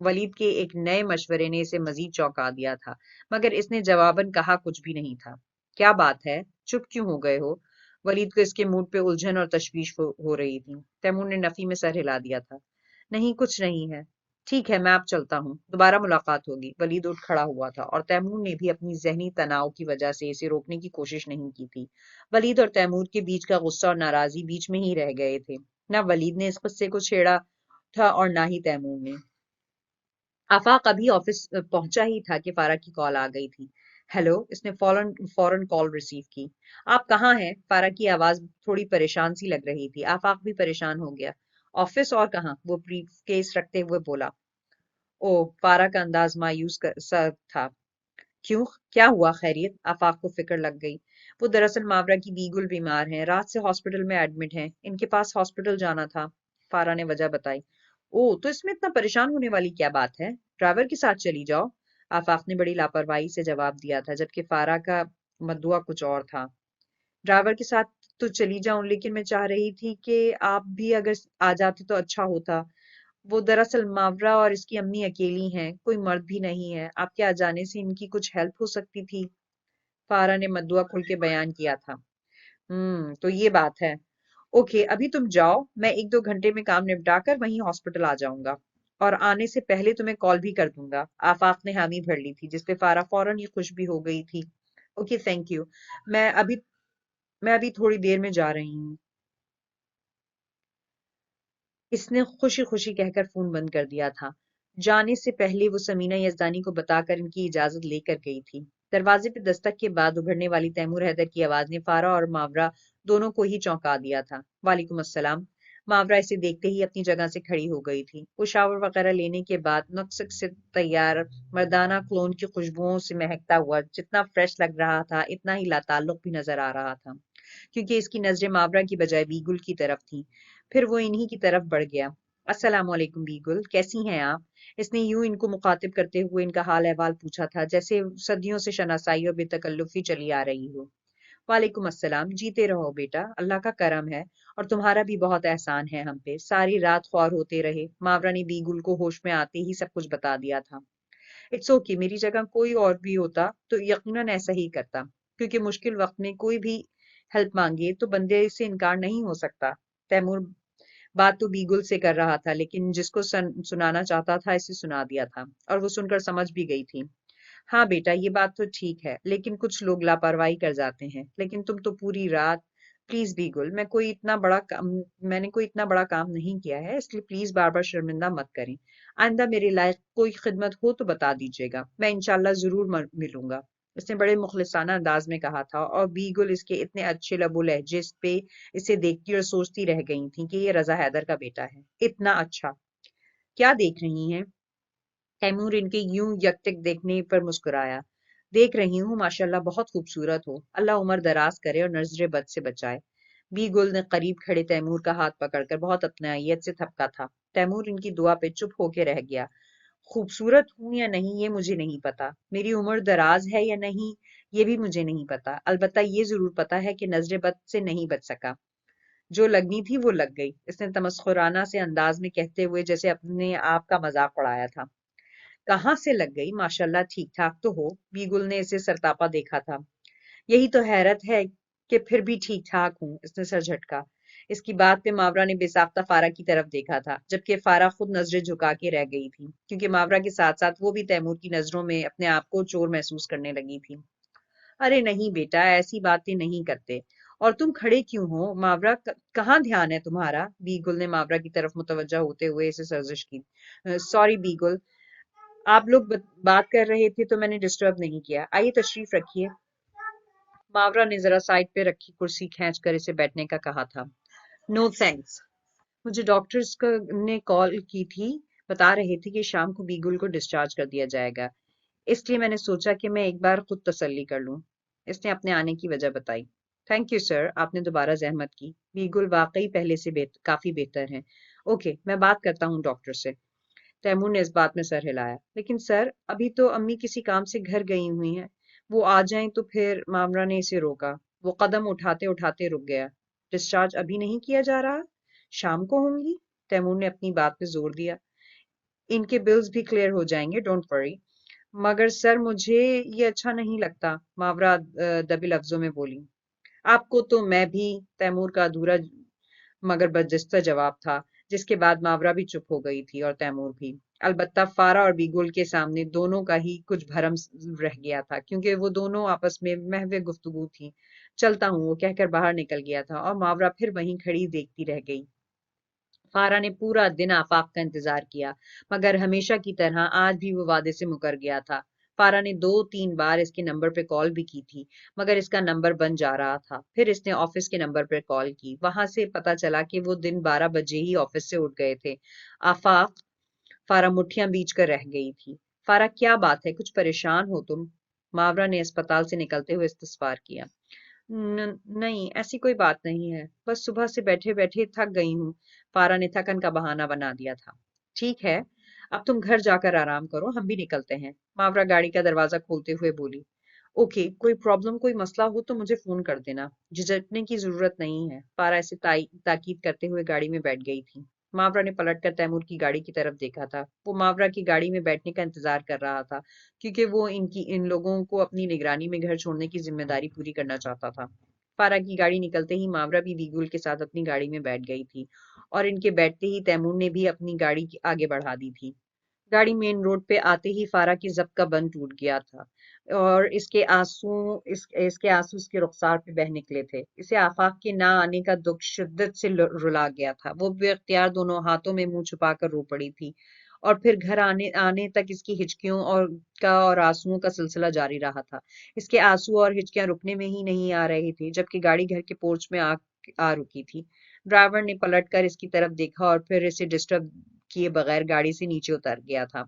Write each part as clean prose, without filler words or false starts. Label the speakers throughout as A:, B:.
A: ولید کے ایک نئے مشورے نے اسے مزید چونکا دیا تھا، مگر اس نے جواباً کہا کچھ بھی نہیں تھا۔ کیا بات ہے؟ چپ کیوں ہو گئے ہو؟ ولید کو اس کے موڈ پہ الجھن اور تشویش ہو رہی تھی۔ تیمور نے نفی میں سر ہلا دیا تھا۔ نہیں، کچھ نہیں ہے۔ ٹھیک ہے، میں اب چلتا ہوں، دوبارہ ملاقات ہوگی۔ ولید اٹھ کھڑا ہوا تھا اور تیمور نے بھی اپنی ذہنی تناؤ کی وجہ سے اسے روکنے کی کوشش نہیں کی تھی۔ ولید اور تیمور کے بیچ کا غصہ اور ناراضی بیچ میں ہی رہ گئے تھے۔ نہ ولید نے اس قصے کو چھیڑا تھا اور نہ ہی تیمور نے۔ آفاق ابھی آفس پہنچا ہی تھا کہ فارا کی کال آ گئی تھی۔ ہیلو، اس نے فوراً کال ریسیو کی۔ آپ کہاں ہیں؟ فارا کی آواز تھوڑی پریشان سی لگ رہی تھی۔ آفاق بھی پریشان ہو گیا۔ آفس اور کہاں؟ وہ بریف کیس رکھتے ہوئے بولا۔ او، فارا کا انداز مایوس سا تھا۔ کیوں؟ کیا ہوا؟ خیریت؟ آفاق کو فکر لگ گئی۔ وہ دراصل ماورا کی بیگل بیمار ہیں، رات سے ہاسپٹل میں ایڈمٹ ہیں، ان کے پاس ہاسپٹل جانا تھا۔ فارا نے وجہ بتائی۔ او، تو اس میں اتنا پریشان ہونے والی کیا بات ہے؟ ڈرائیور کے ساتھ چلی جاؤ۔ آفاق نے بڑی لاپرواہی سے جواب دیا تھا، جبکہ فارا کا مدعا کچھ اور تھا۔ ڈرائیور کے ساتھ تو چلی جاؤں، لیکن میں چاہ رہی تھی کہ آپ بھی اگر آ جاتے تو اچھا ہوتا۔ وہ دراصل ماورا اور اس کی امی اکیلی ہیں، کوئی مرد بھی نہیں ہے، آپ کے آ جانے سے ان کی کچھ ہیلپ ہو سکتی تھی۔ فارا نے مدعا کھل کے بیان کیا تھا۔ تو یہ بات ہے۔ اوکے، ابھی تم جاؤ، میں 1-2 گھنٹے میں کام نپٹا کر وہیں ہاسپٹل آ جاؤں گا، اور آنے سے پہلے تمہیں کال بھی کر دوں گا۔ آفاق نے حامی بھر لی تھی، جس پہ فارا فوراً ہی خوش بھی ہو گئی تھی۔ اوکے، تھینک یو، میں ابھی میں ابھی تھوڑی دیر میں جا رہی ہوں۔ اس نے خوشی خوشی کہہ کر فون بند کر دیا تھا۔ جانے سے پہلے وہ سمینہ یزدانی کو بتا کر ان کی اجازت لے کر گئی تھی۔ دروازے پہ دستک کے بعد ابھرنے والی تیمور حیدر کی آواز نے فارا اور ماورا دونوں کو ہی چونکا دیا تھا۔ وعلیکم السلام۔ ماورا اسے دیکھتے ہی اپنی جگہ سے کھڑی ہو گئی تھی۔ وہ شاور وغیرہ لینے کے بعد مقصد سے تیار مردانہ کلون کی خوشبوؤں سے مہکتا ہوا جتنا فریش لگ رہا تھا، اتنا ہی لاتعلق بھی نظر آ رہا تھا، کیونکہ اس کی نظریں ماورا کی بجائے بیگل کی طرف تھیں۔ پھر وہ انہی کی طرف بڑھ گیا۔ السلام علیکم بیگل، کیسی ہیں آپ؟ اس نے یوں ان کو مخاطب کرتے ہوئے ان کا حال احوال پوچھا تھا، جیسے صدیوں سے شناسائی اور بے تکلفی چلی آ رہی ہو۔ وعلیکم السلام، جیتے رہو بیٹا، اللہ کا کرم ہے، اور تمہارا بھی بہت احسان ہے ہم پہ، ساری رات خوار ہوتے رہے۔ ماورا نے بیگل کو ہوش میں آتے ہی سب کچھ بتا دیا تھا۔ اٹس اوکے، میری جگہ کوئی اور بھی ہوتا تو یقیناً ایسا ہی کرتا، کیونکہ مشکل وقت میں کوئی بھی ہیلپ مانگے تو بندے سے انکار نہیں ہو سکتا۔ تیمور بات تو بیگل سے کر رہا تھا، لیکن جس کو سنانا چاہتا تھا اسے سنا دیا تھا، اور وہ سن کر سمجھ بھی گئی تھی۔ ہاں بیٹا، یہ بات تو ٹھیک ہے، لیکن کچھ لوگ لاپرواہی کر جاتے ہیں، لیکن تم تو پوری رات… پلیز بیگل، میں نے کوئی اتنا بڑا کام نہیں کیا ہے، اس لیے پلیز بار بار شرمندہ مت کریں۔ آئندہ میرے لائق کوئی خدمت ہو تو بتا دیجیے گا، میں انشاءاللہ ضرور ملوں گا۔ اس نے بڑے مخلصانہ انداز میں کہا تھا، اور بیگل اس کے اتنے اچھے لب و لہجے پہ اسے دیکھتی اور سوچتی رہ گئی تھی کہ یہ رضا حیدر کا بیٹا ہے۔ اتنا اچھا۔ کیا دیکھ رہی ہیں؟ تیمور ان کے یوں یکٹک دیکھنے پر مسکرایا۔ دیکھ رہی ہوں، ماشاءاللہ بہت خوبصورت ہو، اللہ عمر دراز کرے اور نظر بد سے بچائے۔ بی گل نے قریب کھڑے تیمور کا ہاتھ پکڑ کر بہت اپنائیت سے تھپکا تھا۔ تیمور ان کی دعا پہ چپ ہو کے رہ گیا۔ خوبصورت ہوں یا نہیں یہ مجھے نہیں پتا، میری عمر دراز ہے یا نہیں یہ بھی مجھے نہیں پتا، البتہ یہ ضرور پتا ہے کہ نظر بد سے نہیں بچ سکا۔ جو لگنی تھی وہ لگ گئی، اس نے تمسخرانہ سے انداز میں کہتے ہوئے جیسے اپنے آپ کا مذاق اڑایا تھا۔ کہاں سے لگ گئی؟ ماشاءاللہ ٹھیک ٹھاک تو ہو۔ بیگل نے اسے سرتاپا دیکھا تھا۔ یہی تو حیرت ہے کہ پھر بھی ٹھیک ٹھاک ہوں، اس نے سر جھٹکا۔ اس کی بات پہ ماورا نے بے ساختہ فارا کی طرف دیکھا تھا، جبکہ فارا خود نظریں جھکا کے رہ گئی تھی، کیونکہ ماورا کے ساتھ ساتھ وہ بھی تیمور کی نظروں میں اپنے آپ کو چور محسوس کرنے لگی تھی۔ ارے نہیں بیٹا، ایسی باتیں نہیں کرتے، اور تم کھڑے کیوں ہو؟ ماورا کہاں دھیان ہے تمہارا؟ بیگل نے ماورا کی طرف متوجہ ہوتے ہوئے اسے سرزش کی۔ سوری بیگل، آپ لوگ بات کر رہے تھے تو میں نے ڈسٹرب نہیں کیا، آئیے تشریف رکھیے۔ ماورا نے ذرا سائڈ پہ رکھی کرسی کھینچ کر اسے بیٹھنے کا کہا تھا۔ نو تھینکس، مجھے ڈاکٹرز نے کال کی تھی، بتا رہے تھے کہ شام کو بیگل کو ڈسچارج کر دیا جائے گا، اس لیے میں نے سوچا کہ میں ایک بار خود تسلی کر لوں۔ اس نے اپنے آنے کی وجہ بتائی۔ تھینک یو سر، آپ نے دوبارہ زحمت کی، بیگل واقعی پہلے سے کافی بہتر ہیں۔ اوکے، میں بات کرتا ہوں ڈاکٹر سے۔ تیمور نے اس بات میں سر ہلایا۔ لیکن سر، ابھی تو امی کسی کام سے گھر گئی ہوئی ہیں، وہ آ جائیں تو پھر… مامرا نے اسے روکا۔ وہ قدم اٹھاتے اٹھاتے رک گیا۔ ڈسچارج ابھی نہیں کیا جا رہا؟ شام کو ہوں گی؟ تیمور نے اپنی بات پہ زور دیا۔ ان کے بلز بھی کلیئر ہو جائیں گے، ڈونٹ وری۔ مگر سر مجھے یہ اچھا نہیں لگتا، ماورا دبی لفظوں میں بولی۔ آپ کو تو میں بھی، تیمور کا ادھورا مگر برجستہ جواب تھا، جس کے بعد ماورا بھی چپ ہو گئی تھی اور تیمور بھی۔ البتہ فارا اور بیگل کے سامنے دونوں کا ہی کچھ بھرم رہ گیا تھا، کیونکہ وہ دونوں آپس میں محو گفتگو تھی۔ چلتا ہوں وہ کہہ کر باہر نکل گیا تھا اور ماورا پھر وہیں کھڑی دیکھتی رہ گئی۔ فارا نے پورا دن آفاق کا انتظار کیا، مگر ہمیشہ کی طرح آج بھی وہ وعدے سے مکر گیا تھا۔ فارا نے 2-3 بار اس کے نمبر پہ کال بھی کی تھی، مگر اس کا نمبر بند جا رہا تھا۔ پھر اس نے آفس کے نمبر پر کال کی، وہاں سے پتا چلا کہ وہ دن 12 بجے ہی آفس سے اٹھ گئے تھے۔ آفاق، فارا مٹھیاں بیچ کر رہ گئی تھی۔ فارا کیا بات ہے، کچھ پریشان ہو تم؟ ماورا نے اسپتال سے نکلتے ہوئے استفسار کیا۔ نہیں ایسی کوئی بات نہیں ہے، بس صبح سے بیٹھے بیٹھے تھک گئی ہوں۔ فارا نے تھکن کا بہانہ بنا دیا تھا۔ ٹھیک ہے، اب تم گھر جا کر آرام کرو، ہم بھی نکلتے ہیں، ماورا گاڑی کا دروازہ کھولتے ہوئے بولی۔ اوکے، کوئی پرابلم کوئی مسئلہ ہو تو مجھے فون کر دینا، جھجکنے کی ضرورت نہیں ہے۔ فارا اسے تاکید کرتے ہوئے گاڑی میں بیٹھ گئی تھی۔ ماورا نے پلٹ کر تیمور کی گاڑی کی طرف دیکھا تھا۔ وہ ماورا کی گاڑی میں بیٹھنے کا انتظار کر رہا تھا، کیونکہ وہ ان لوگوں کو اپنی نگرانی میں گھر چھوڑنے کی ذمہ داری پوری کرنا چاہتا تھا۔ فارا کی گاڑی نکلتے ہی ماورا بھی بیگل کے ساتھ اپنی گاڑی میں بیٹھ گئی تھی، اور ان کے بیٹھتے ہی تیمور نے بھی اپنی گاڑی آگے بڑھا دی تھی۔ گاڑی مین روڈ پہ آتے ہی فارا کی ضبط کا بند ٹوٹ گیا تھا، اور اس کے آنسو اس کے رخسار پہ بہہ نکلے تھے۔ اسے آفاق کے نہ آنے کا دکھ شدت سے رلا گیا تھا۔ وہ بے اختیار دونوں ہاتھوں میں منہ چھپا کر رو پڑی تھی، اور پھر گھر آنے تک اس کی ہچکیوں اور آنسوؤں کا سلسلہ جاری رہا تھا۔ اس کے آنسو اور ہچکیاں رکنے میں ہی نہیں آ رہے تھے، جبکہ گاڑی گھر کے پورچ میں آ رکی تھی۔ ڈرائیور نے پلٹ کر اس کی طرف دیکھا اور پھر اسے ڈسٹرب کیے بغیر گاڑی سے نیچے اتر گیا تھا۔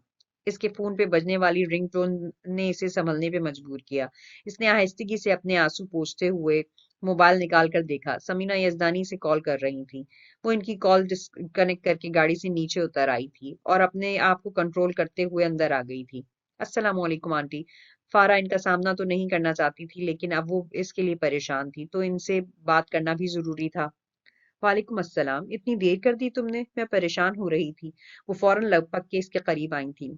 A: اس کے فون پہ بجنے والی رنگ ٹون نے اسے سنبھلنے پہ مجبور کیا۔ اس نے آہستگی سے اپنے آنسو پوچھتے ہوئے موبائل نکال کر دیکھا، سمینا یزدانی سے کال کر رہی تھی۔ وہ ان کی کال ڈسکنیکٹ کر کے گاڑی سے نیچے اتر آئی تھی اور اپنے آپ کو کنٹرول کرتے ہوئے اندر آ گئی تھی۔ السلام علیکم آنٹی۔ فارا ان کا سامنا تو نہیں کرنا چاہتی تھی، لیکن اب وہ اس کے لیے پریشان تھی، تو ان سے بات کرنا بھی ضروری تھا۔ وعلیکم السلام، اتنی دیر کر دی تم نے؟ میں پریشان ہو رہی تھی۔ وہ فوراً لگ پگ کے اس کے قریب آئی تھی۔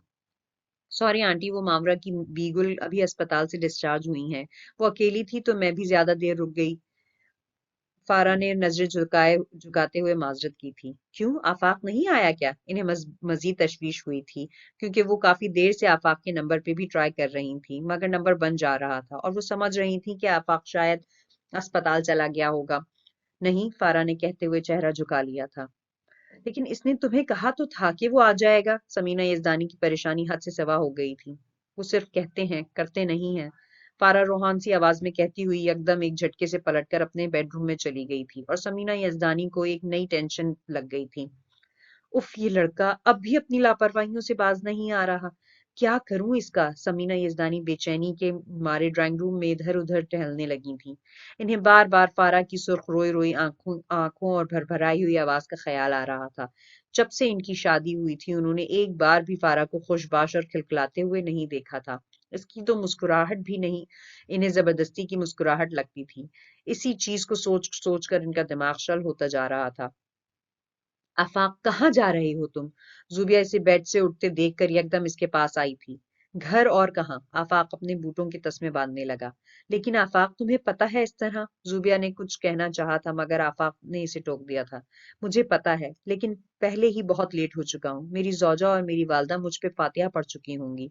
A: سوری آنٹی، وہ ماورا کی بیگل ابھی اسپتال سے ڈسچارج ہوئی ہیں، وہ اکیلی تھی تو میں بھی زیادہ دیر رک گئی۔ فارا نے نظریں جھکاتے ہوئے معذرت کی تھی۔ کیوں، آفاق نہیں آیا کیا؟ انہیں مزید تشویش ہوئی تھی، کیونکہ وہ کافی دیر سے آفاق کے نمبر پہ بھی ٹرائی کر رہی تھی، مگر نمبر بن جا رہا تھا، اور وہ سمجھ رہی تھی کہ آفاق شاید اسپتال چلا گیا ہوگا۔ نہیں، فارا نے کہتے ہوئے چہرہ جھکا لیا تھا۔ لیکن اس نے تمہیں کہا تو تھا کہ وہ آ جائے گا۔ سمینا یزدانی کی پریشانی حد سے سوا ہو گئی تھی۔ وہ صرف کہتے ہیں، کرتے نہیں ہیں، فارا روحان سی آواز میں کہتی ہوئی یکدم ایک جھٹکے سے پلٹ کر اپنے بیڈ روم میں چلی گئی تھی، اور سمینا یزدانی کو ایک نئی ٹینشن لگ گئی تھی۔ اف، یہ لڑکا اب بھی اپنی لاپرواہیوں سے باز نہیں آ رہا، کیا کروں اس کا؟ سمینا یزدانی بے چینی کے مارے ڈرائنگ روم میں ادھر ادھر ٹہلنے لگی تھی۔ انہیں بار بار فارا کی سرخ روئی روئی آنکھوں اور بھربھرائی ہوئی آواز کا خیال آ رہا تھا۔ جب سے ان کی شادی ہوئی تھی انہوں نے ایک بار بھی فارا کو خوش باش اور کھلکھلاتے ہوئے نہیں دیکھا تھا۔ اس کی تو مسکراہٹ بھی نہیں انہیں زبردستی کی مسکراہٹ لگتی تھی۔ اسی چیز کو سوچ سوچ کر ان کا دماغ شل ہوتا جا رہا تھا۔ آفاق، کہاں جا رہے ہو تم؟ زوبیا اسے بیڈ سے اٹھتے دیکھ کر یکدم اس کے پاس آئی تھی۔ گھر اور کہاں، آفاق اپنے بوٹوں کے تسمے باندھنے لگا۔ لیکن آفاق، تمہیں پتہ ہے اس طرح؟ زوبیا نے کچھ کہنا چاہا تھا، مگر آفاق نے اسے ٹوک دیا تھا۔ مجھے پتہ ہے، لیکن پہلے ہی بہت لیٹ ہو چکا ہوں، میری زوجہ اور میری والدہ مجھ پہ فاتحہ پڑھ چکی ہوں گی۔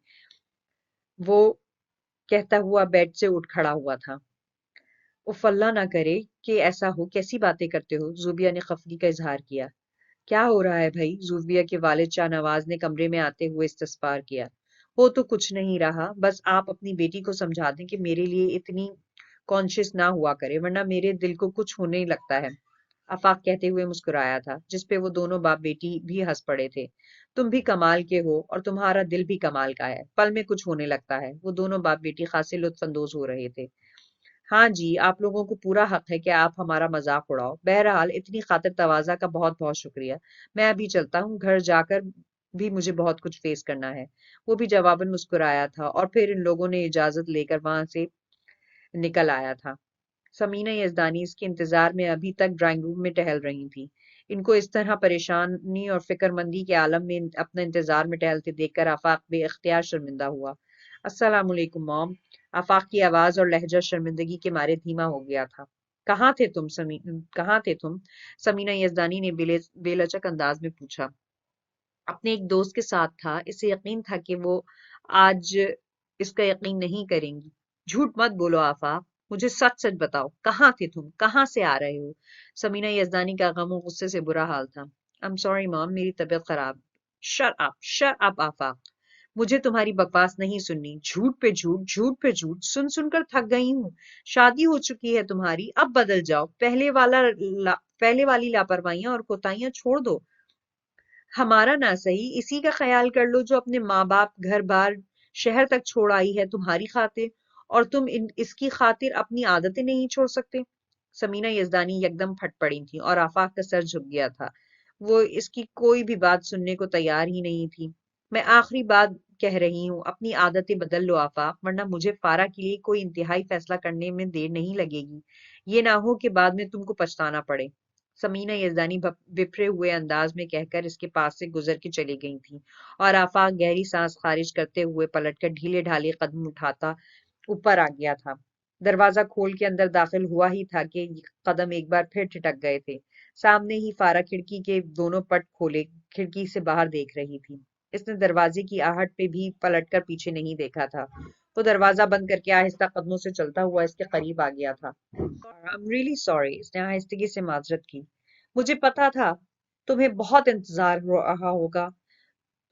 A: وہ کہتا ہوا بیڈ سے اٹھ کھڑا ہوا تھا۔ اف، اللہ نہ کرے کہ ایسا ہو، کیسی باتیں کرتے ہو؟ زوبیا نے خفگی کا اظہار کیا۔ کیا ہو رہا ہے بھائی؟ زوبیا کے والد شاہ نواز نے کمرے میں آتے ہوئے استفسار کیا۔ ہو تو کچھ نہیں رہا، بس آپ اپنی بیٹی کو سمجھا دیں کہ میرے لیے اتنی کانشیس نہ ہوا کرے، ورنہ میرے دل کو کچھ ہونے لگتا ہے۔ آفاق کہتے ہوئے مسکرایا تھا، جس پہ وہ دونوں باپ بیٹی بھی ہنس پڑے تھے۔ تم بھی کمال کے ہو اور تمہارا دل بھی کمال کا ہے، پل میں کچھ ہونے لگتا ہے۔ وہ دونوں باپ بیٹی خاصے لطف اندوز ہو رہے تھے۔ ہاں جی، آپ لوگوں کو پورا حق ہے کہ آپ ہمارا مذاق اڑاؤ۔ بہرحال اتنی خاطر تواضع کا بہت بہت شکریہ۔ میں ابھی چلتا ہوں، گھر جا کر بھی مجھے بہت کچھ فیس کرنا ہے۔ وہ بھی جواباً مسکرایا تھا، اور پھر ان لوگوں نے اجازت لے کر وہاں سے نکل آیا تھا۔ سمینا یزدانی اس کے انتظار میں ابھی تک ڈرائنگ روم میں ٹہل رہی تھی۔ ان کو اس طرح پریشانی اور فکر مندی کے عالم میں اپنا انتظار میں ٹہلتے دیکھ کر آفاق بے اختیار شرمندہ ہوا۔ السلام علیکم موم۔ آفاق کی آواز اور لہجہ شرمندگی کے مارے دھیما ہو گیا تھا۔ کہاں تھے تم؟ سمینہ یزدانی نے بے لچک انداز میں پوچھا۔ اپنے ایک دوست کے ساتھ تھا، اسے یقین تھا کہ وہ آج اس کا یقین نہیں کریں گی۔ جھوٹ مت بولو آفاق، مجھے سچ سچ بتاؤ، کہاں تھے تم؟ کہاں سے آ رہے ہو؟ سمینہ یزدانی کا غم و غصے سے برا حال تھا۔ I'm sorry مام، میری طبیعت خراب۔ شٹ اپ آفاق، مجھے تمہاری بکواس نہیں سننی۔ جھوٹ پہ جھوٹ، جھوٹ پہ جھوٹ، سن سن کر تھک گئی ہوں۔ شادی ہو چکی ہے تمہاری، اب بدل جاؤ۔ پہلے والی لاپرواہیاں اور کوتاہیاں چھوڑ دو۔ ہمارا نہ صحیح اسی کا خیال کر لو جو اپنے ماں باپ، گھر بار، شہر تک چھوڑ آئی ہے تمہاری خاطر، اور تم اس کی خاطر اپنی عادتیں نہیں چھوڑ سکتے۔ سمینہ یزدانی یکدم پھٹ پڑی تھی اور آفاق کا سر جھک گیا تھا۔ وہ اس کی کوئی بھی بات سننے کو تیار ہی نہیں تھی۔ میں آخری بات کہہ رہی ہوں، اپنی عادتیں بدل لو آفاق، ورنہ مجھے فارا کے لیے کوئی انتہائی فیصلہ کرنے میں دیر نہیں لگے گی۔ یہ نہ ہو کہ بعد میں تم کو پچھتانا پڑے۔ سمینہ یزدانی بپھرے ہوئے انداز میں کہہ کر اس کے پاس سے گزر کے چلی گئی تھی اور آفاق گہری سانس خارج کرتے ہوئے پلٹ کر ڈھیلے ڈھالے قدم اٹھاتا اوپر آ گیا تھا۔ دروازہ کھول کے اندر داخل ہوا ہی تھا کہ قدم ایک بار پھر ٹھٹک گئے تھے۔ سامنے ہی فارا کھڑکی کے دونوں پٹ کھولے کھڑکی سے باہر دیکھ رہی تھی۔ اس نے دروازے کی آہٹ پہ بھی پلٹ کر پیچھے نہیں دیکھا تھا۔ وہ دروازہ بند کر کے آہستہ قدموں سے چلتا ہوا اس کے قریب آ گیا تھا۔ I'm really sorry، اس نے آہستگی سے معذرت کی۔ مجھے پتا تھا تمہیں بہت انتظار ہو رہا ہوگا،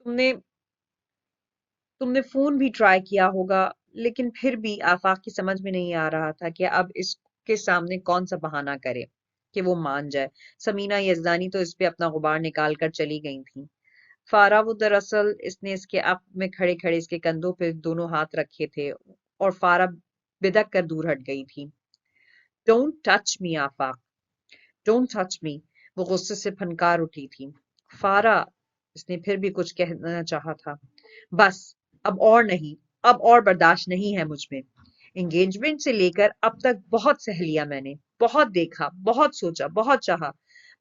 A: تم نے تم نے فون بھی ٹرائی کیا ہوگا، لیکن پھر بھی آفاق کی سمجھ میں نہیں آ رہا تھا کہ اب اس کے سامنے کون سا بہانہ کرے کہ وہ مان جائے۔ سمینہ یزدانی تو اس پہ اپنا غبار نکال کر چلی گئی تھی۔ فارا وہ دراصل اس نے اس کے اپ میں کھڑے کھڑے اس کے کندھوں پہ دونوں ہاتھ رکھے تھے اور فارا بدک کر دور ہٹ گئی تھی۔ Don't touch me Afaq, don't touch me, وہ غصے سے پھنکار اٹھی تھی۔ فارا، اس نے پھر بھی کچھ کہنا چاہا تھا۔ بس اب اور نہیں، اب اور برداشت نہیں ہے مجھ میں۔ انگیجمنٹ سے لے کر اب تک بہت سہ لیا میں نے، بہت دیکھا، بہت سوچا، بہت چاہا،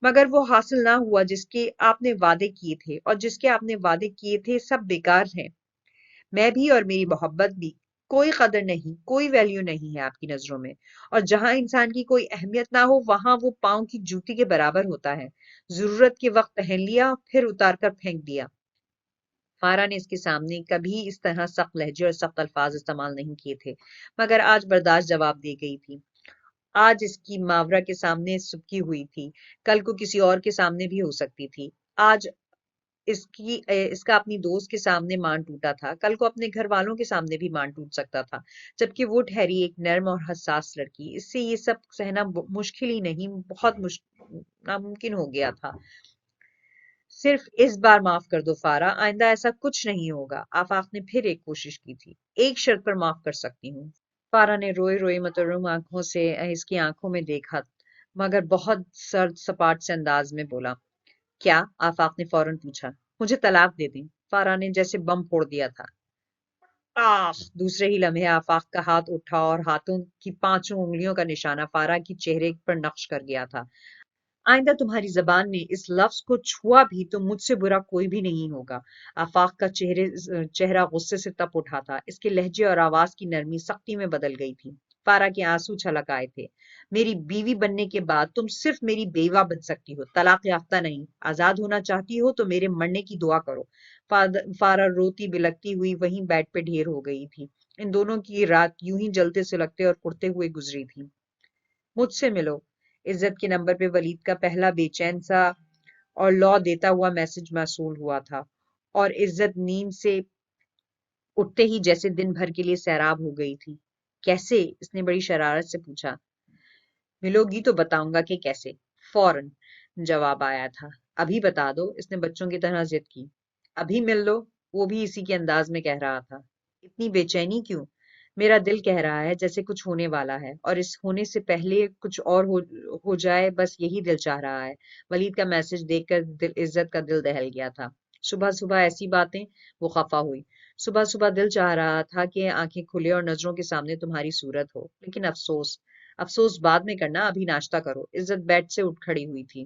A: مگر وہ حاصل نہ ہوا جس کے آپ نے وعدے کیے تھے، اور جس کے آپ نے وعدے کیے تھے سب بیکار ہیں۔ میں بھی اور میری محبت بھی، کوئی قدر نہیں، کوئی ویلیو نہیں ہے آپ کی نظروں میں، اور جہاں انسان کی کوئی اہمیت نہ ہو وہاں وہ پاؤں کی جوتی کے برابر ہوتا ہے۔ ضرورت کے وقت پہن لیا، پھر اتار کر پھینک دیا۔ فارا نے اس کے سامنے کبھی اس طرح سخت لہجے اور سخت الفاظ استعمال نہیں کیے تھے، مگر آج برداشت جواب دے گئی تھی۔ آج اس کی ماورا کے سامنے سبکی ہوئی تھی، کل کو کسی اور کے سامنے بھی ہو سکتی تھی۔ آج اس کا اپنی دوست کے سامنے مان ٹوٹا تھا، کل کو اپنے گھر والوں کے سامنے بھی مان ٹوٹ سکتا تھا، جبکہ وہ ٹھہری ایک نرم اور حساس لڑکی۔ اس سے یہ سب سہنا مشکل ہی نہیں، بہت ناممکن ہو گیا تھا۔ صرف اس بار معاف کر دو فارا، آئندہ ایسا کچھ نہیں ہوگا۔ آفاق نے پھر ایک کوشش کی تھی۔ ایک شرط پر معاف کر سکتی ہوں۔ فارا نے روئے روئے مترم آنکھوں سے اس کی آنکھوں میں دیکھا، مگر بہت سرد سپاٹ سے انداز میں بولا۔ کیا؟ آفاق نے فوراً پوچھا۔ مجھے طلاق دے دیں، فارا نے جیسے بم پھوڑ دیا تھا۔ آخ! دوسرے ہی لمحے آفاق کا ہاتھ اٹھا اور ہاتھوں کی پانچوں انگلیوں کا نشانہ فارا کی چہرے پر نقش کر گیا تھا۔ آئندہ تمہاری زبان نے اس لفظ کو چھوا بھی تو مجھ سے برا کوئی بھی نہیں ہوگا۔ آفاق کا چہرہ غصے سے تپ اٹھا تھا، اس کے لہجے اور آواز کی نرمی سختی میں بدل گئی تھی۔ فارا کے آنسو چھلک آئے تھے۔ میری بیوی بننے کے بعد تم صرف میری بیوہ بن سکتی ہو، طلاق یافتہ نہیں۔ آزاد ہونا چاہتی ہو تو میرے مرنے کی دعا کرو۔ فارا روتی بلکتی ہوئی وہیں بیڈ پہ ڈھیر ہو گئی تھی۔ ان دونوں کی رات یوں ہی جلتے سلگتے اور کڑتے ہوئے گزری تھی۔ مجھ سے ملو، عزت کے نمبر پہ ولید کا پہلا بے چین سا اور لو دیتا ہوا میسج موصول ہوا تھا، اور عزت نیند سے اٹھتے ہی جیسے دن بھر کے لیے سیراب ہو گئی تھی۔ کیسے؟ اس نے بڑی شرارت سے پوچھا۔ ملو گی تو بتاؤں گا کہ کیسے، فوراً جواب آیا تھا۔ ابھی بتا دو، اس نے بچوں کی طرح ضد کی۔ ابھی مل لو، وہ بھی اسی کے انداز میں کہہ رہا تھا۔ اتنی بے چینی کیوں؟ میرا دل کہہ رہا ہے جیسے کچھ ہونے والا ہے، اور اس ہونے سے پہلے کچھ اور ہو جائے، بس یہی دل چاہ رہا ہے۔ ولید کا میسج دیکھ کر عزت کا دل دہل گیا تھا۔ صبح صبح ایسی باتیں، وہ خفا ہوئی۔ صبح صبح دل چاہ رہا تھا کہ آنکھیں کھلے اور نظروں کے سامنے تمہاری صورت ہو، لیکن افسوس بعد میں کرنا، ابھی ناشتہ کرو۔ عزت بیڈ سے اٹھ کھڑی ہوئی تھی۔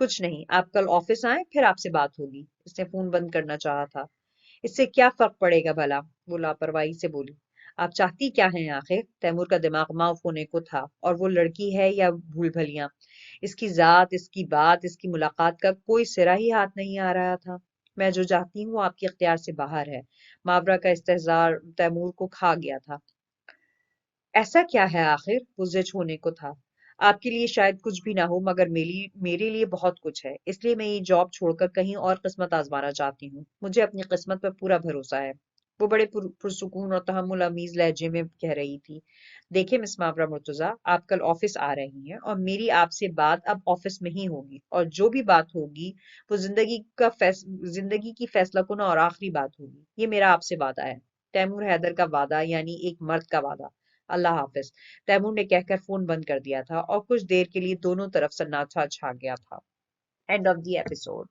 A: کچھ نہیں، آپ کل آفس آئیں پھر آپ سے بات ہوگی۔ اس نے فون بند کرنا چاہا تھا۔ اس سے کیا فرق پڑے گا بھلا؟ وہ لاپرواہی سے بولی۔ آپ چاہتی کیا ہیں آخر؟ تیمور کا دماغ معاف ہونے کو تھا، اور وہ لڑکی ہے یا بھول بھلیاں، اس کی ذات، اس کی بات، اس کی ملاقات کا کوئی سرا ہی ہاتھ نہیں آ رہا تھا۔ میں جو چاہتی ہوں وہ آپ کے اختیار سے باہر ہے۔ ماورا کا استحضار تیمور کو کھا گیا تھا۔ ایسا کیا ہے آخر؟ وہ زج ہونے کو تھا۔ آپ کے لیے شاید کچھ بھی نہ ہو، مگر میرے لیے بہت کچھ ہے، اس لیے میں یہ جاب چھوڑ کر کہیں اور قسمت آزمانا چاہتی ہوں۔ مجھے اپنی قسمت پر پورا بھروسہ ہے۔ وہ بڑے پرسکون اور تحمل آمیز لہجے میں کہہ رہی تھی۔ دیکھیں مس ماورا مرتضیٰ، آپ کل آفس آ رہی ہیں اور میری آپ سے بات اب آفس میں ہی ہوگی، اور جو بھی بات ہوگی وہ زندگی کی فیصلہ کن اور آخری بات ہوگی۔ یہ میرا آپ سے وعدہ ہے، تیمور حیدر کا وعدہ، یعنی ایک مرد کا وعدہ۔ اللہ حافظ، تیمور نے کہہ کر فون بند کر دیا تھا، اور کچھ دیر کے لیے دونوں طرف سناٹا چھا گیا تھا۔ And of the episode.